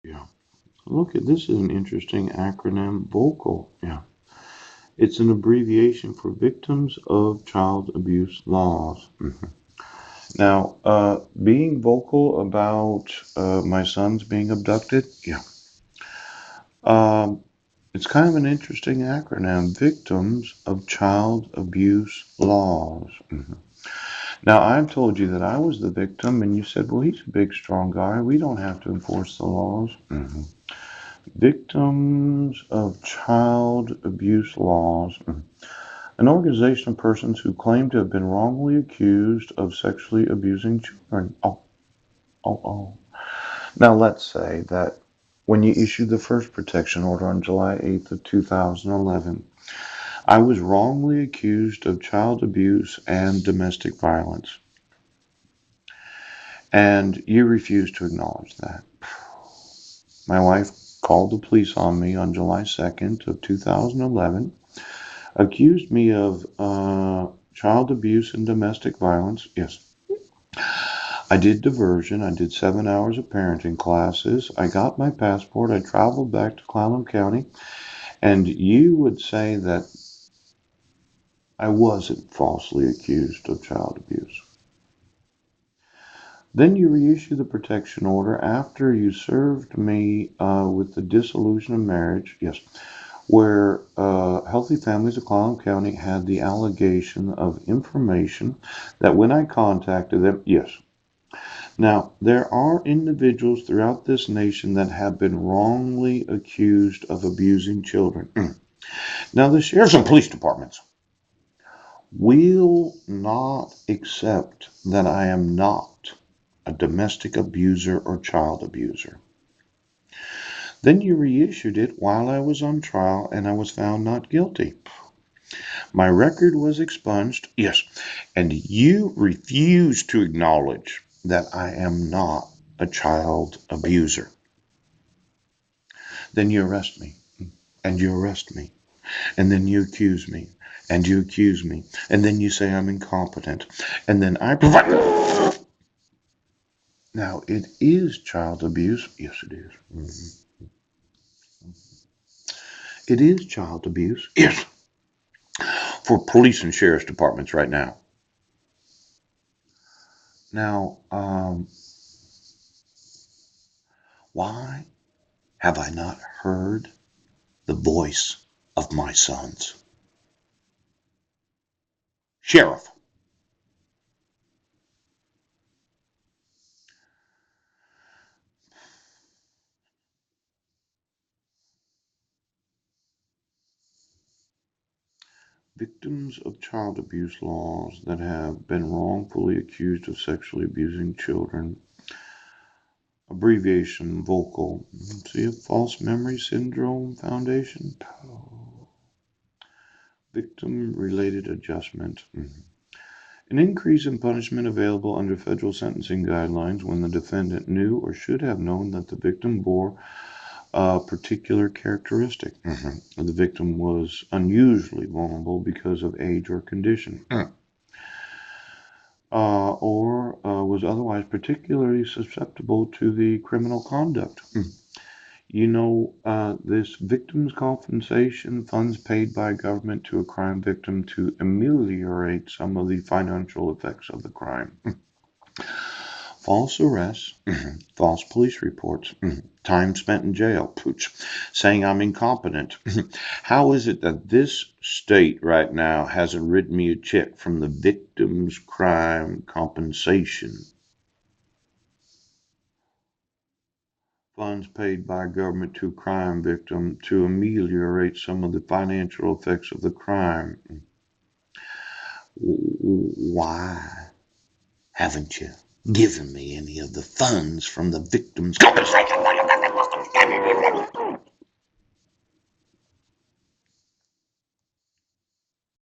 Yeah. Look at this is an interesting acronym, VOCAL. Yeah. It's an abbreviation for Victims of Child Abuse Laws. Now, being vocal about my sons being abducted, yeah. Um, it's kind of an interesting acronym, Victims of Child Abuse Laws. Now, I've told you that I was the victim, and you said, well, he's a big, strong guy. We don't have to enforce the laws. Victims of Child Abuse Laws. An organization of persons who claim to have been wrongly accused of sexually abusing children. Oh. Now, let's say that when you issued the first protection order on July 8th of 2011, I was wrongly accused of child abuse and domestic violence, and you refused to acknowledge that. My wife called the police on me on July 2nd of 2011, accused me of child abuse and domestic violence. Yes, I did diversion. I did 7 hours of parenting classes. I got my passport. I traveled back to Clallam County. And you would say that I wasn't falsely accused of child abuse. Then you reissue the protection order after you served me with the dissolution of marriage. Yes, where Healthy Families of Clallam County had the allegation of information that when I contacted them, yes. Now, there are individuals throughout this nation that have been wrongly accused of abusing children. Now, the sheriffs and police departments will not accept that I am not a domestic abuser or child abuser. Then you reissued it while I was on trial and I was found not guilty. My record was expunged, yes, and you refuse to acknowledge that I am not a child abuser. Then you arrest me, and you arrest me, and then you accuse me, and you accuse me, and then you say I'm incompetent, and then I provide. Now, it is child abuse. Yes, it is. It is child abuse. Yes. For police and sheriff's departments right now. Now, why have I not heard the voice of my sons? Sheriff, victims of child abuse laws that have been wrongfully accused of sexually abusing children. Abbreviation VOCAL. See a false memory syndrome foundation. Victim related adjustment. An increase in punishment available under federal sentencing guidelines when the defendant knew or should have known that the victim bore a particular characteristic. The victim was unusually vulnerable because of age or condition. Or was otherwise particularly susceptible to the criminal conduct. This victim's compensation funds paid by government to a crime victim to ameliorate some of the financial effects of the crime. False arrests, false police reports, time spent in jail, pooch, saying I'm incompetent. How is it that this state right now hasn't written me a check from the victim's crime compensation funds paid by government to a crime victim to ameliorate some of the financial effects of the crime? Why haven't you given me any of the funds from the victim's compensation?